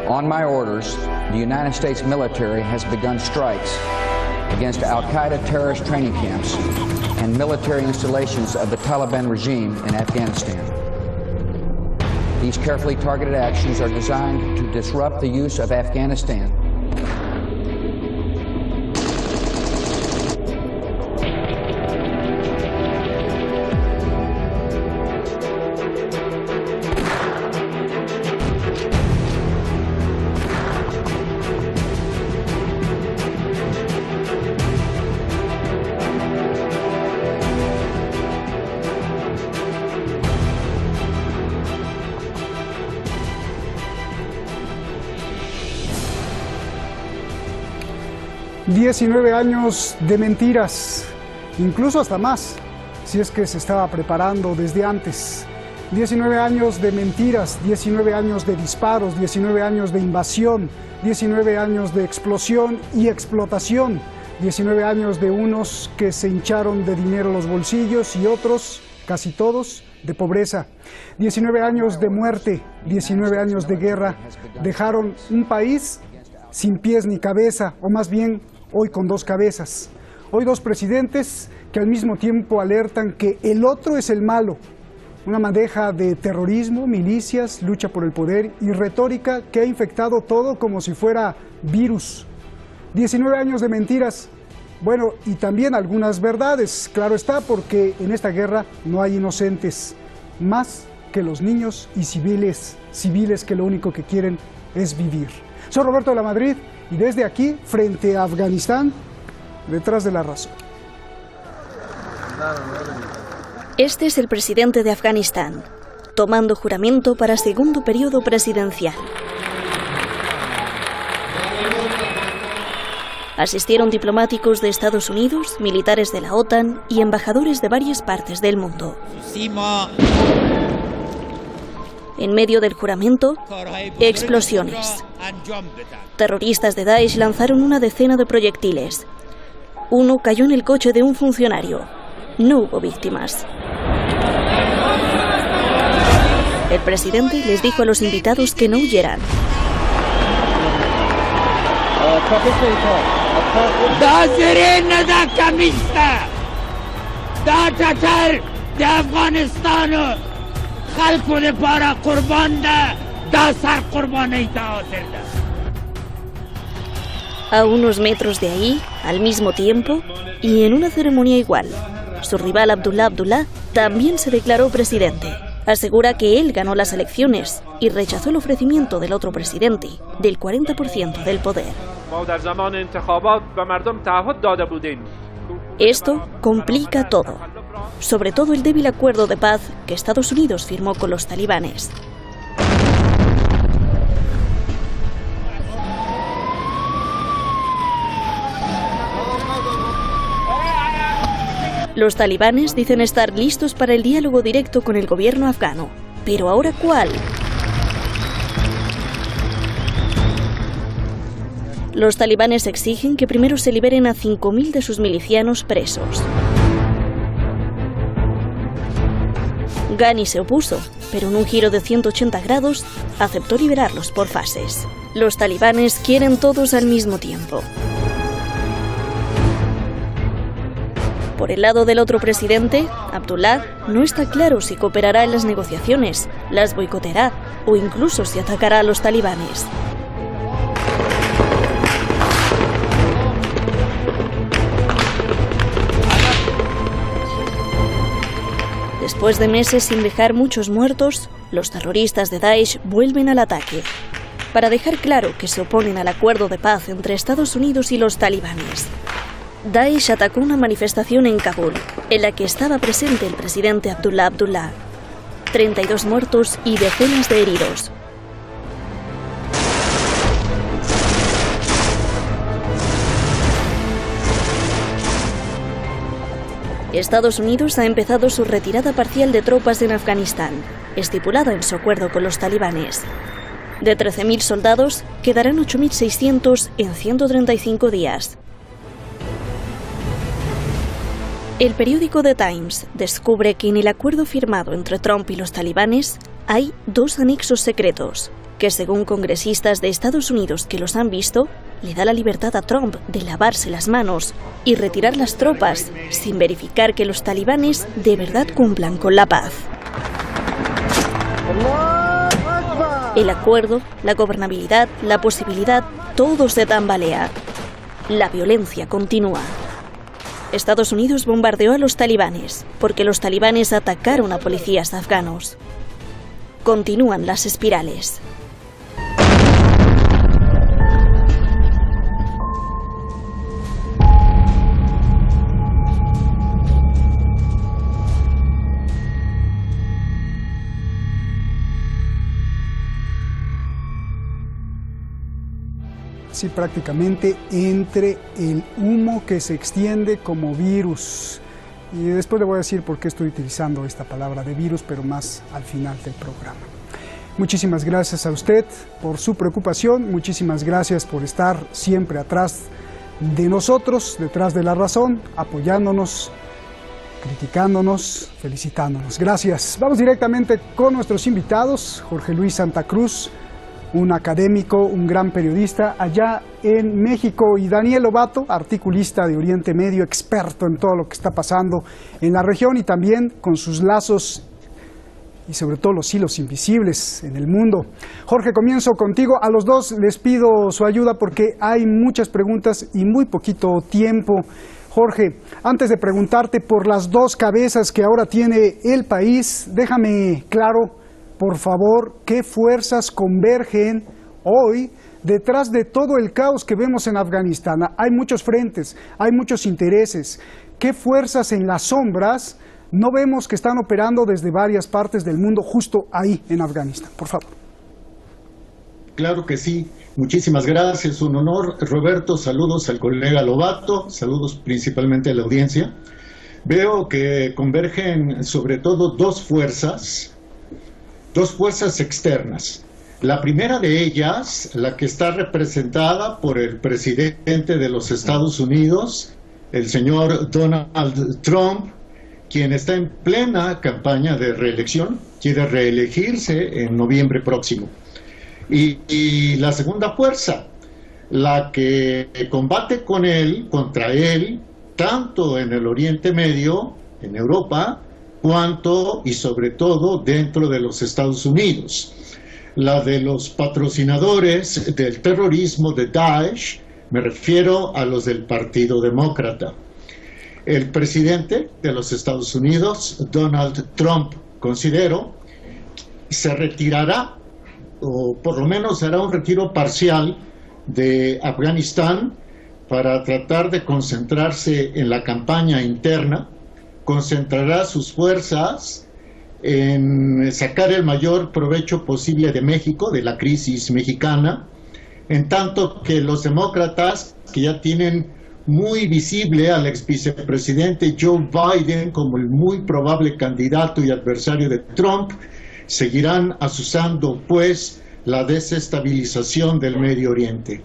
On my orders, the United States military has begun strikes against Al-Qaeda terrorist training camps and military installations of the Taliban regime in Afghanistan. These carefully targeted actions are designed to disrupt the use of Afghanistan ...19 años de mentiras, incluso hasta más, si es que se estaba preparando desde antes. 19 años de mentiras, 19 años de disparos, 19 años de invasión, 19 años de explosión y explotación, 19 años de unos que se hincharon de dinero los bolsillos y otros, casi todos, de pobreza. 19 años de muerte, 19 años de guerra, dejaron un país sin pies ni cabeza, o más bien hoy con dos cabezas. Hoy dos presidentes que al mismo tiempo alertan que el otro es el malo. Una madeja de terrorismo, milicias, lucha por el poder y retórica que ha infectado todo como si fuera virus. 19 años de mentiras. Bueno, y también algunas verdades, claro está, porque en esta guerra no hay inocentes, más que los niños y civiles que lo único que quieren es vivir. Soy Roberto de la Madrid y desde aquí, frente a Afganistán, detrás de la razón. Este es el presidente de Afganistán, tomando juramento para segundo periodo presidencial. Asistieron diplomáticos de Estados Unidos, militares de la OTAN y embajadores de varias partes del mundo. En medio del juramento, explosiones. Terroristas de Daesh lanzaron una decena de proyectiles. Uno cayó en el coche de un funcionario. No hubo víctimas. El presidente les dijo a los invitados que no huyeran. A unos metros de ahí, al mismo tiempo, y en una ceremonia igual, su rival Abdullah Abdullah también se declaró presidente. Asegura que él ganó las elecciones y rechazó el ofrecimiento del otro presidente, del 40% del poder. Esto complica todo, sobre todo el débil acuerdo de paz que Estados Unidos firmó con los talibanes. Los talibanes dicen estar listos para el diálogo directo con el gobierno afgano. ¿Pero ahora cuál? Los talibanes exigen que primero se liberen a 5.000 de sus milicianos presos. Ghani se opuso, pero en un giro de 180 grados aceptó liberarlos por fases. Los talibanes quieren todos al mismo tiempo. Por el lado del otro presidente, Abdullah, no está claro si cooperará en las negociaciones, las boicoteará o incluso si atacará a los talibanes. Después de meses sin dejar muchos muertos, los terroristas de Daesh vuelven al ataque, para dejar claro que se oponen al acuerdo de paz entre Estados Unidos y los talibanes. Daesh atacó una manifestación en Kabul, en la que estaba presente el presidente Abdullah Abdullah. 32 muertos y decenas de heridos. Estados Unidos ha empezado su retirada parcial de tropas en Afganistán, estipulada en su acuerdo con los talibanes. De 13.000 soldados, quedarán 8.600 en 135 días. El periódico The Times descubre que en el acuerdo firmado entre Trump y los talibanes hay dos anexos secretos que según congresistas de Estados Unidos que los han visto, le da la libertad a Trump de lavarse las manos y retirar las tropas sin verificar que los talibanes de verdad cumplan con la paz. El acuerdo, la gobernabilidad, la posibilidad, todo se tambalea. La violencia continúa. Estados Unidos bombardeó a los talibanes porque los talibanes atacaron a policías afganos. Continúan las espirales. Sí, prácticamente entre el humo que se extiende como virus. Y después le voy a decir por qué estoy utilizando esta palabra de virus, pero más al final del programa. Muchísimas gracias a usted por su preocupación, muchísimas gracias por estar siempre atrás de nosotros, detrás de la razón, apoyándonos, criticándonos, felicitándonos. Gracias. Vamos directamente con nuestros invitados. Jorge Luis Santa Cruz, un académico, un gran periodista allá en México, y Daniel Lobato, articulista de Oriente Medio, experto en todo lo que está pasando en la región y también con sus lazos y sobre todo los hilos invisibles en el mundo. Jorge, comienzo contigo. A los dos les pido su ayuda porque hay muchas preguntas y muy poquito tiempo. Jorge, antes de preguntarte por las dos cabezas que ahora tiene el país, déjame claro, por favor, ¿qué fuerzas convergen hoy detrás de todo el caos que vemos en Afganistán? Hay muchos frentes, hay muchos intereses. ¿Qué fuerzas en las sombras no vemos que están operando desde varias partes del mundo justo ahí en Afganistán? Por favor. Claro que sí. Muchísimas gracias. Un honor, Roberto. Saludos al colega Lobato. Saludos principalmente a la audiencia. Veo que convergen sobre todo dos fuerzas externas. La primera de ellas, la que está representada por el presidente de los Estados Unidos, el señor Donald Trump, quien está en plena campaña de reelección, quiere reelegirse en noviembre próximo. Y la segunda fuerza, la que combate contra él, tanto en el Oriente Medio, en Europa, cuanto y sobre todo dentro de los Estados Unidos. La de los patrocinadores del terrorismo de Daesh, me refiero a los del Partido Demócrata. El presidente de los Estados Unidos, Donald Trump, considero, se retirará, o por lo menos hará un retiro parcial de Afganistán para tratar de concentrarse en la campaña interna. Concentrará sus fuerzas en sacar el mayor provecho posible de México, de la crisis mexicana, en tanto que los demócratas, que ya tienen muy visible al ex vicepresidente Joe Biden como el muy probable candidato y adversario de Trump, seguirán azuzando pues la desestabilización del Medio Oriente.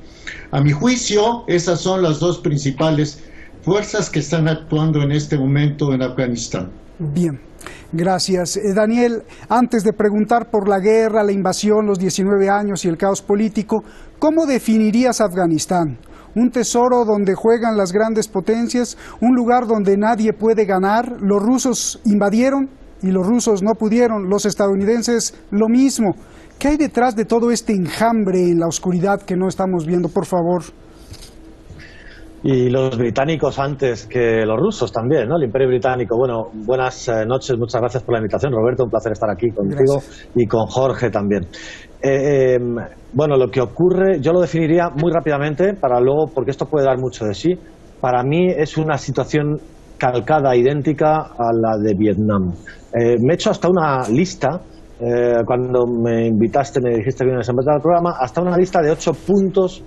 A mi juicio, esas son las dos principales fuerzas que están actuando en este momento en Afganistán. Bien, gracias. Daniel, antes de preguntar por la guerra, la invasión, los 19 años y el caos político, ¿cómo definirías Afganistán? ¿Un tesoro donde juegan las grandes potencias? ¿Un lugar donde nadie puede ganar? Los rusos invadieron y los rusos no pudieron, los estadounidenses lo mismo. ¿Qué hay detrás de todo este enjambre en la oscuridad que no estamos viendo? Por favor. Y los británicos antes que los rusos también, ¿no? El Imperio Británico. Bueno, buenas noches, muchas gracias por la invitación, Roberto, un placer estar aquí contigo. Gracias. Y con Jorge también. Bueno, lo que ocurre, yo lo definiría muy rápidamente, para luego, porque esto puede dar mucho de sí. Para mí es una situación calcada, idéntica a la de Vietnam. Me he hecho hasta una lista, cuando me invitaste, me dijiste que vienes a empezar el programa, hasta una lista de 8 puntos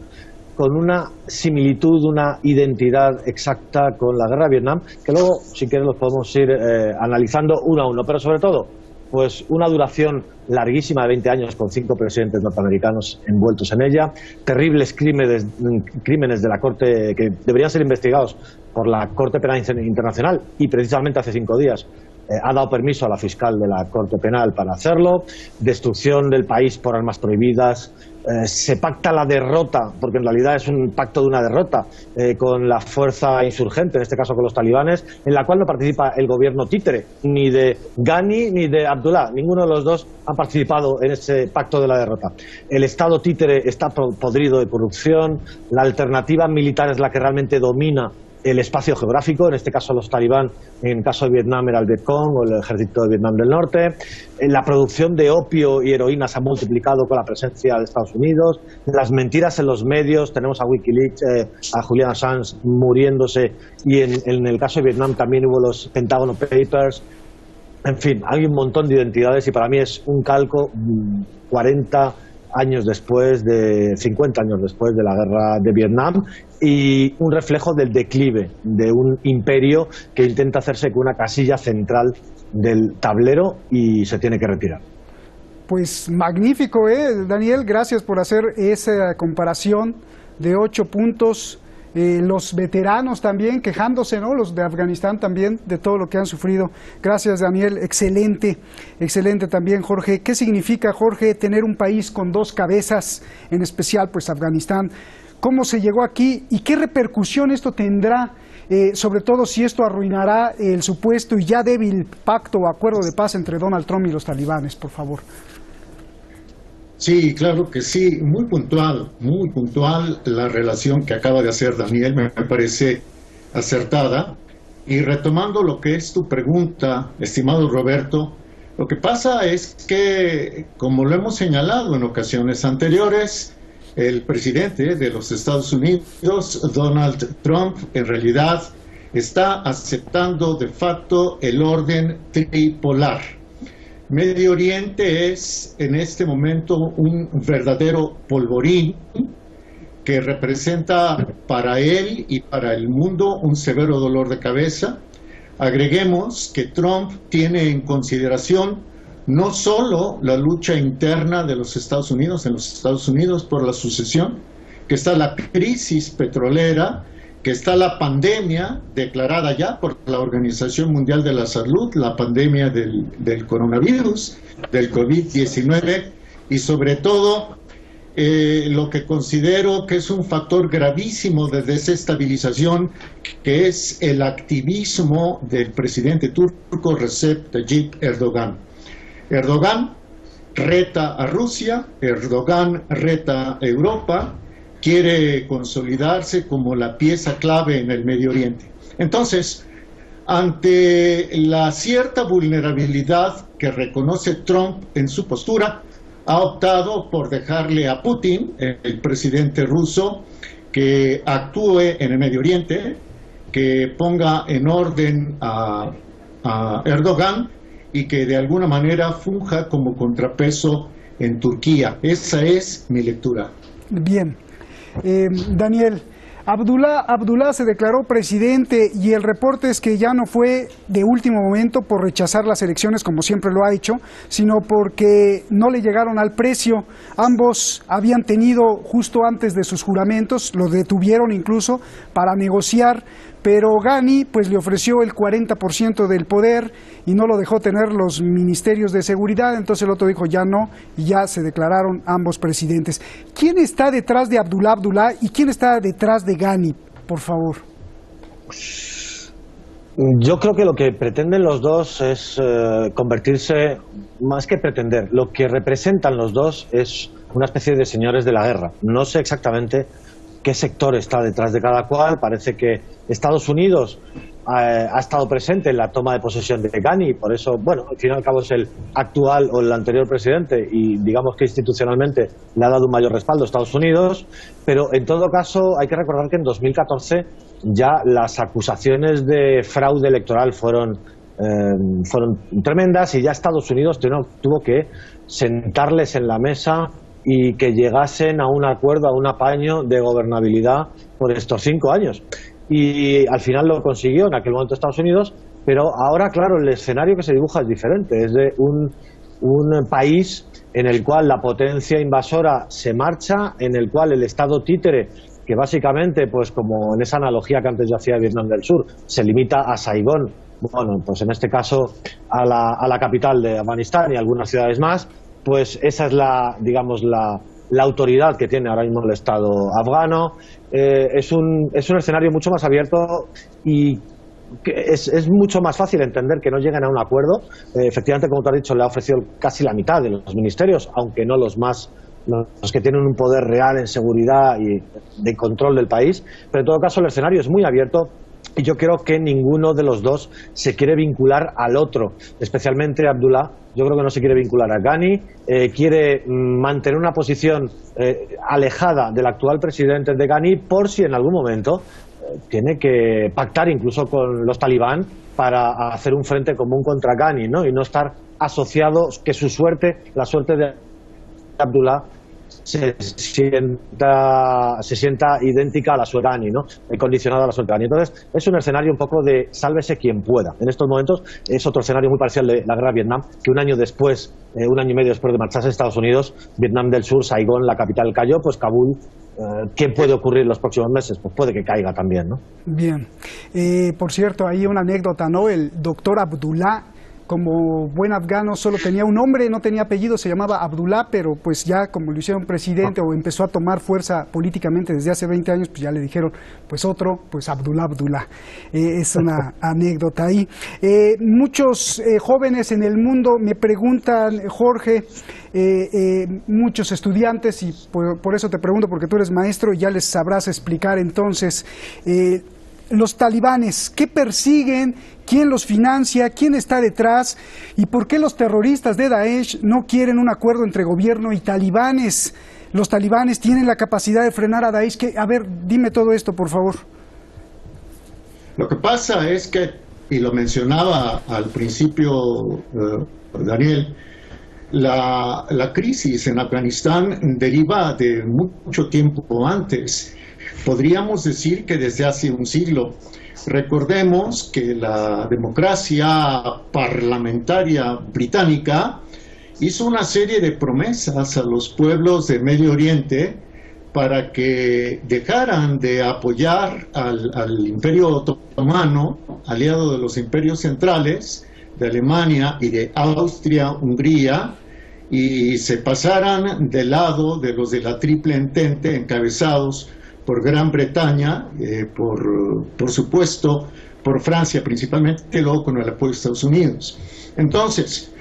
con una similitud, una identidad exacta con la guerra de Vietnam, que luego, si quieres, los podemos ir analizando uno a uno, pero sobre todo, pues una duración larguísima de 20 años con 5 presidentes norteamericanos envueltos en ella, terribles crímenes de la Corte que deberían ser investigados por la Corte Penal Internacional, y precisamente hace 5 días ha dado permiso a la fiscal de la Corte Penal para hacerlo, destrucción del país por armas prohibidas, se pacta la derrota, porque en realidad es un pacto de una derrota, con la fuerza insurgente, en este caso con los talibanes, en la cual no participa el gobierno títere, ni de Ghani ni de Abdullah. Ninguno de los dos han participado en ese pacto de la derrota. El Estado títere está podrido de corrupción, la alternativa militar es la que realmente domina el espacio geográfico, en este caso los talibán, en el caso de Vietnam era el Vietcong o el ejército de Vietnam del Norte. La producción de opio y heroína se ha multiplicado con la presencia de Estados Unidos. Las mentiras en los medios, tenemos a Wikileaks, a Julian Assange muriéndose, y en el caso de Vietnam también hubo los Pentagon Papers. En fin, hay un montón de identidades y para mí es un calco 40 años después, 50 años después de la guerra de Vietnam, y un reflejo del declive de un imperio que intenta hacerse con una casilla central del tablero y se tiene que retirar. Pues magnífico, Daniel, gracias por hacer esa comparación de 8 puntos. Los veteranos también quejándose, ¿no? Los de Afganistán también, de todo lo que han sufrido. Gracias, Daniel. Excelente, excelente también, Jorge. ¿Qué significa, Jorge, tener un país con dos cabezas, en especial, pues, Afganistán? ¿Cómo se llegó aquí y qué repercusión esto tendrá, sobre todo si esto arruinará el supuesto y ya débil pacto o acuerdo de paz entre Donald Trump y los talibanes, por favor? Sí, claro que sí, muy puntual la relación que acaba de hacer Daniel, me parece acertada. Y retomando lo que es tu pregunta, estimado Roberto, lo que pasa es que, como lo hemos señalado en ocasiones anteriores, el presidente de los Estados Unidos, Donald Trump, en realidad está aceptando de facto el orden tripolar. Medio Oriente es en este momento un verdadero polvorín que representa para él y para el mundo un severo dolor de cabeza. Agreguemos que Trump tiene en consideración no solo la lucha interna de los Estados Unidos, en los Estados Unidos por la sucesión, que está la crisis petrolera, que está la pandemia declarada ya por la Organización Mundial de la Salud, la pandemia del coronavirus, del COVID-19, y sobre todo lo que considero que es un factor gravísimo de desestabilización, que es el activismo del presidente turco Recep Tayyip Erdogan. Erdogan reta a Rusia, Erdogan reta a Europa, quiere consolidarse como la pieza clave en el Medio Oriente. Entonces, ante la cierta vulnerabilidad que reconoce Trump en su postura, ha optado por dejarle a Putin, el presidente ruso, que actúe en el Medio Oriente, que ponga en orden a Erdogan y que de alguna manera funja como contrapeso en Turquía. Esa es mi lectura. Bien. Daniel, Abdullah se declaró presidente y el reporte es que ya no fue de último momento por rechazar las elecciones como siempre lo ha hecho, sino porque no le llegaron al precio. Ambos habían tenido justo antes de sus juramentos, lo detuvieron incluso para negociar, pero Ghani pues le ofreció el 40% del poder y no lo dejó tener los ministerios de seguridad, entonces el otro dijo ya no y ya se declararon ambos presidentes. ¿Quién está detrás de Abdullah y quién está detrás de Ghani, por favor? Yo creo que lo que pretenden los dos es convertirse, más que pretender, lo que representan los dos es una especie de señores de la guerra. No sé exactamente qué sector está detrás de cada cual. Parece que Estados Unidos ha estado presente en la toma de posesión de Ghani, por eso, bueno, al fin y al cabo es el actual o el anterior presidente y digamos que institucionalmente le ha dado un mayor respaldo a Estados Unidos, pero en todo caso hay que recordar que en 2014 ya las acusaciones de fraude electoral fueron tremendas y ya Estados Unidos tuvo que sentarles en la mesa y que llegasen a un acuerdo, a un apaño de gobernabilidad por estos 5 años. Y al final lo consiguió en aquel momento Estados Unidos, pero ahora, claro, el escenario que se dibuja es diferente. Es de un país en el cual la potencia invasora se marcha, en el cual el Estado títere, que básicamente, pues como en esa analogía que antes yo hacía de Vietnam del Sur, se limita a Saigón bueno, pues en este caso a la capital de Afganistán y algunas ciudades más, pues esa es digamos, la autoridad que tiene ahora mismo el Estado afgano. Es un escenario mucho más abierto y que es mucho más fácil entender que no lleguen a un acuerdo. Efectivamente, como tú has dicho, le ha ofrecido casi la mitad de los ministerios, aunque no los que tienen un poder real en seguridad y de control del país, pero en todo caso el escenario es muy abierto. Y yo creo que ninguno de los dos se quiere vincular al otro, especialmente Abdullah. Yo creo que no se quiere vincular a Ghani, quiere mantener una posición alejada del actual presidente de Ghani por si en algún momento tiene que pactar incluso con los talibán para hacer un frente común contra Ghani, ¿no? Y no estar asociado, que su suerte, la suerte de Abdullah, se sienta idéntica a la suerte de Ghani, ¿no? Condicionada a la suerte de Ghani. Entonces, es un escenario un poco de sálvese quien pueda. En estos momentos es otro escenario muy parecido al de la guerra de Vietnam, que un año y medio después de marcharse a Estados Unidos, Vietnam del Sur, Saigón, la capital cayó, pues Kabul. ¿Qué puede ocurrir en los próximos meses? Pues puede que caiga también, ¿no? Bien. Por cierto, hay una anécdota, ¿no? El doctor Abdullah, como buen afgano, solo tenía un nombre, no tenía apellido, se llamaba Abdullah, pero pues ya como lo hicieron presidente o empezó a tomar fuerza políticamente desde hace 20 años, pues ya le dijeron, pues Abdullah. Es una anécdota ahí. Muchos jóvenes en el mundo me preguntan, Jorge, muchos estudiantes, y por eso te pregunto, porque tú eres maestro y ya les sabrás explicar entonces, los talibanes, ¿qué persiguen? ¿Quién los financia? ¿Quién está detrás? ¿Y por qué los terroristas de Daesh no quieren un acuerdo entre gobierno y talibanes? ¿Los talibanes tienen la capacidad de frenar a Daesh? A ver, dime todo esto, por favor. Lo que pasa es que, y lo mencionaba al principio Daniel, la crisis en Afganistán deriva de mucho tiempo antes. Podríamos decir que desde hace un siglo. Recordemos que la democracia parlamentaria británica hizo una serie de promesas a los pueblos de Medio Oriente para que dejaran de apoyar al Imperio Otomano, aliado de los imperios centrales de Alemania y de Austria-Hungría, y se pasaran del lado de los de la Triple Entente, encabezados por Gran Bretaña, por supuesto por Francia principalmente, luego con el apoyo de Estados Unidos. Entonces,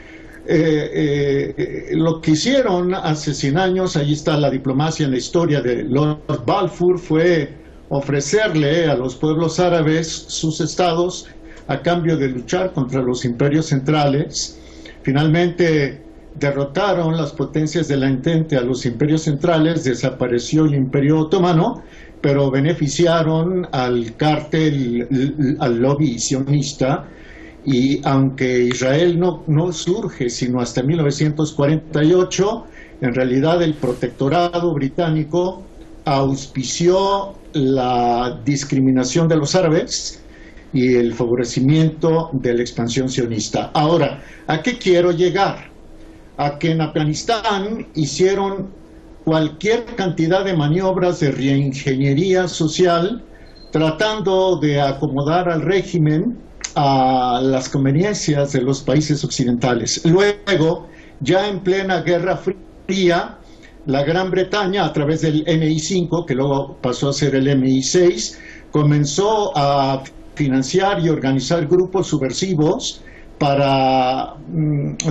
lo que hicieron hace 100 años, ahí está la diplomacia en la historia de Lord Balfour, fue ofrecerle a los pueblos árabes sus estados a cambio de luchar contra los imperios centrales. Finalmente derrotaron las potencias de la Entente a los imperios centrales, desapareció el Imperio Otomano, pero beneficiaron al cártel, al lobby sionista, y aunque Israel no surge sino hasta 1948, en realidad el protectorado británico auspició la discriminación de los árabes y el favorecimiento de la expansión sionista. Ahora, ¿a qué quiero llegar? A que en Afganistán hicieron cualquier cantidad de maniobras de reingeniería social tratando de acomodar al régimen a las conveniencias de los países occidentales. Luego, ya en plena Guerra Fría, la Gran Bretaña, a través del MI5, que luego pasó a ser el MI6, comenzó a financiar y organizar grupos subversivos para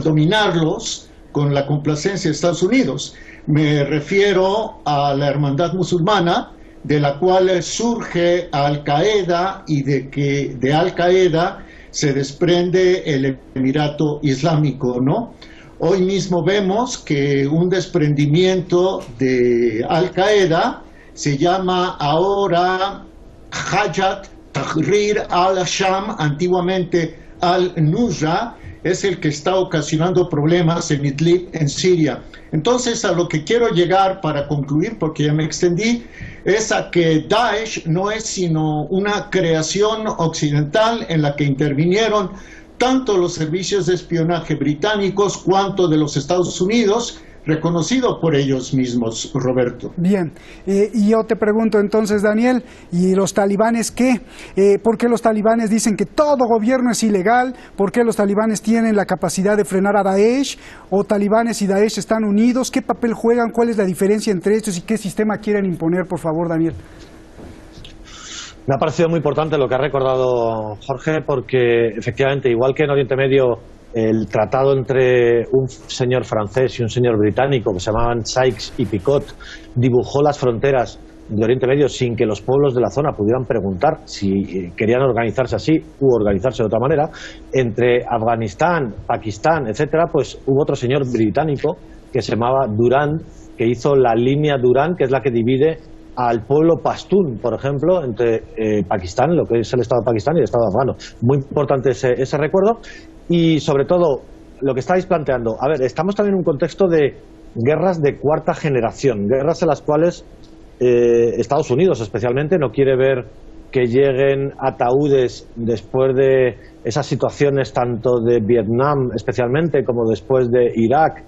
dominarlos con la complacencia de Estados Unidos. Me refiero a la Hermandad Musulmana, de la cual surge Al-Qaeda, y de Al-Qaeda se desprende el Emirato Islámico, ¿no? Hoy mismo vemos que un desprendimiento de Al-Qaeda se llama ahora Hayat Tahrir al-Sham, antiguamente Al-Nusra, es el que está ocasionando problemas en Idlib, en Siria. Entonces, a lo que quiero llegar para concluir, porque ya me extendí, es a que Daesh no es sino una creación occidental en la que intervinieron tanto los servicios de espionaje británicos cuanto de los Estados Unidos reconocido por ellos mismos, Roberto. Bien, y yo te pregunto entonces, Daniel, ¿y los talibanes qué? ¿Por qué los talibanes dicen que todo gobierno es ilegal? ¿Por qué los talibanes tienen la capacidad de frenar a Daesh? ¿O talibanes y Daesh están unidos? ¿Qué papel juegan? ¿Cuál es la diferencia entre estos y qué sistema quieren imponer, por favor, Daniel? Me ha parecido muy importante lo que ha recordado Jorge, porque efectivamente, igual que en Oriente Medio, el tratado entre un señor francés y un señor británico que se llamaban Sykes y Picot dibujó las fronteras de Oriente Medio sin que los pueblos de la zona pudieran preguntar si querían organizarse así u organizarse de otra manera. Entre Afganistán, Pakistán, etcétera, pues hubo otro señor británico que se llamaba Durand, que hizo la línea Durand, que es la que divide al pueblo pastún, por ejemplo, entre Pakistán, lo que es el Estado de Pakistán y el Estado afgano. Muy importante ese recuerdo. Y sobre todo, lo que estáis planteando, a ver, estamos también en un contexto de guerras de cuarta generación, guerras en las cuales Estados Unidos especialmente no quiere ver que lleguen ataúdes después de esas situaciones tanto de Vietnam especialmente como después de Irak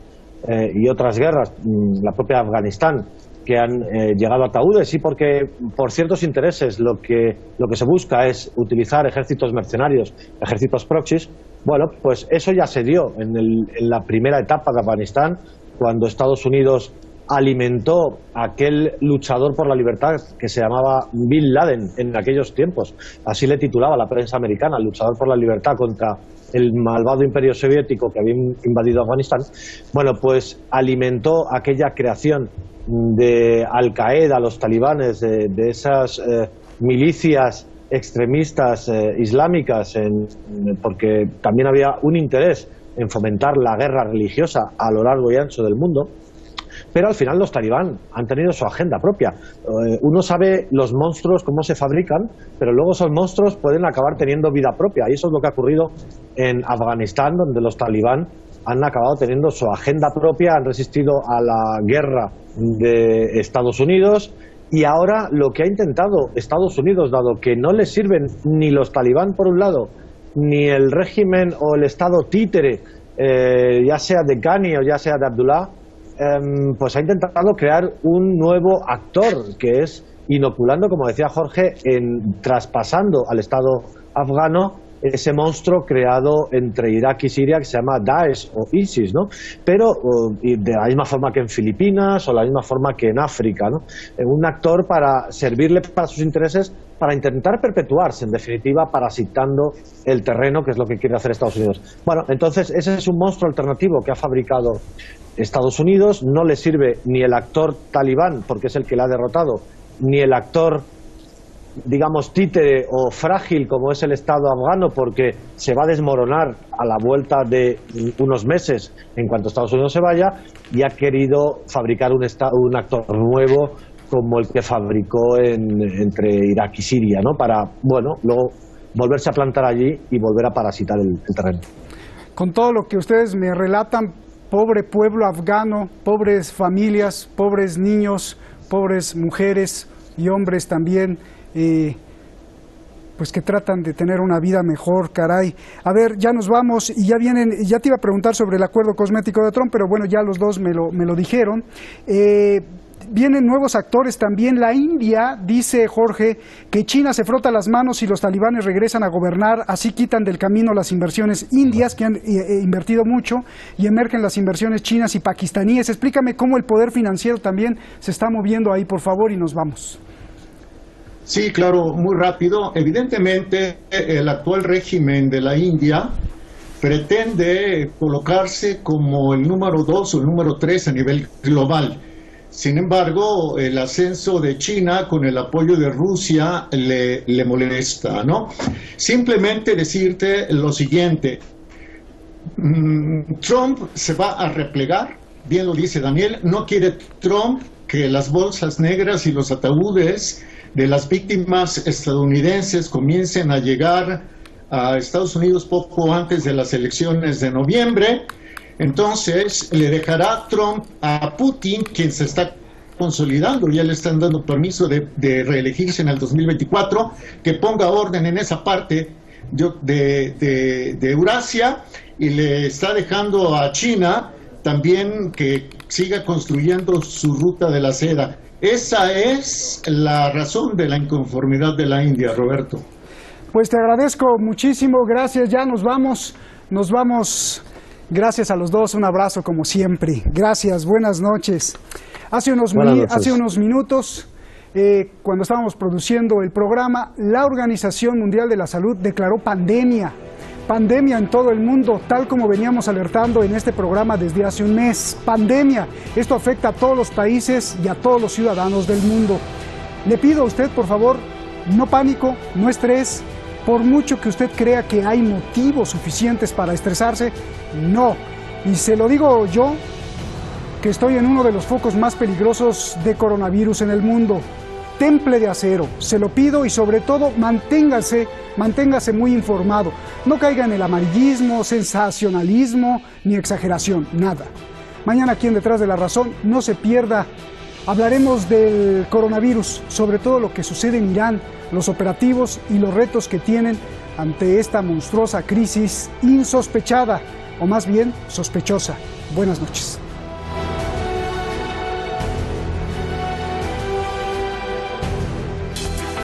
y otras guerras, la propia Afganistán, que han llegado a ataúdes, y porque por ciertos intereses lo que se busca es utilizar ejércitos mercenarios, ejércitos proxies. Bueno, pues eso ya se dio en la primera etapa de Afganistán, cuando Estados Unidos alimentó a aquel luchador por la libertad que se llamaba Bin Laden en aquellos tiempos. Así le titulaba la prensa americana, el luchador por la libertad contra el malvado imperio soviético que había invadido Afganistán. Bueno, pues alimentó aquella creación de Al-Qaeda, los talibanes, de esas milicias extremistas islámicas, porque también había un interés en fomentar la guerra religiosa a lo largo y ancho del mundo. Pero al final los talibán han tenido su agenda propia. Uno sabe los monstruos cómo se fabrican, pero luego esos monstruos pueden acabar teniendo vida propia. Y eso es lo que ha ocurrido en Afganistán, donde los talibán han acabado teniendo su agenda propia, han resistido a la guerra de Estados Unidos. Y ahora lo que ha intentado Estados Unidos, dado que no les sirven ni los talibán por un lado, ni el régimen o el estado títere, ya sea de Ghani o ya sea de Abdullah, pues ha intentado crear un nuevo actor, que es inoculando, como decía Jorge, traspasando al Estado afgano ese monstruo creado entre Irak y Siria que se llama Daesh o ISIS, ¿no? Pero de la misma forma que en Filipinas o la misma forma que en África, ¿no? Un actor para servirle para sus intereses, para intentar perpetuarse, en definitiva, parasitando el terreno, que es lo que quiere hacer Estados Unidos. Bueno, entonces ese es un monstruo alternativo que ha fabricado Estados Unidos. No le sirve ni el actor talibán, porque es el que le ha derrotado, ni el actor, digamos, títere o frágil como es el Estado afgano, porque se va a desmoronar a la vuelta de unos meses en cuanto Estados Unidos se vaya, y ha querido fabricar un actor nuevo como el que fabricó entre Irak y Siria, ¿no? Para, bueno, luego volverse a plantar allí y volver a parasitar el terreno. Con todo lo que ustedes me relatan, pobre pueblo afgano, pobres familias, pobres niños, pobres mujeres y hombres también, pues que tratan de tener una vida mejor, caray. A ver, ya nos vamos y ya te iba a preguntar sobre el acuerdo cosmético de Trump, pero bueno, ya los dos me lo dijeron. Vienen nuevos actores también. La India, dice Jorge, que China se frota las manos y los talibanes regresan a gobernar, así quitan del camino las inversiones indias, que han invertido mucho, y emergen las inversiones chinas y pakistaníes. Explícame cómo el poder financiero también se está moviendo ahí, por favor, y nos vamos. Sí, claro, muy rápido. Evidentemente, el actual régimen de la India pretende colocarse como el número 2 o el número 3 a nivel global. Sin embargo, el ascenso de China con el apoyo de Rusia le molesta, ¿no? Simplemente decirte lo siguiente: Trump se va a replegar, bien lo dice Daniel. No quiere Trump que las bolsas negras y los ataúdes de las víctimas estadounidenses comiencen a llegar a Estados Unidos poco antes de las elecciones de noviembre. Entonces le dejará Trump a Putin, quien se está consolidando, ya le están dando permiso de reelegirse en el 2024, que ponga orden en esa parte de Eurasia, y le está dejando a China también que siga construyendo su ruta de la seda. Esa es la razón de la inconformidad de la India, Roberto. Pues te agradezco muchísimo, gracias, ya nos vamos, gracias a los dos, un abrazo como siempre, gracias, buenas noches. Hace unos minutos, cuando estábamos produciendo el programa, la Organización Mundial de la Salud declaró pandemia en todo el mundo, tal como veníamos alertando en este programa desde hace un mes. Pandemia, esto afecta a todos los países y a todos los ciudadanos del mundo. Le pido a usted, por favor, no pánico, no estrés, por mucho que usted crea que hay motivos suficientes para estresarse, no. Y se lo digo yo, que estoy en uno de los focos más peligrosos de coronavirus en el mundo. Temple de acero, se lo pido, y sobre todo manténgase muy informado. No caiga en el amarillismo, sensacionalismo ni exageración, nada. Mañana aquí en Detrás de la Razón, no se pierda. Hablaremos del coronavirus, sobre todo lo que sucede en Irán, los operativos y los retos que tienen ante esta monstruosa crisis insospechada, o más bien sospechosa. Buenas noches.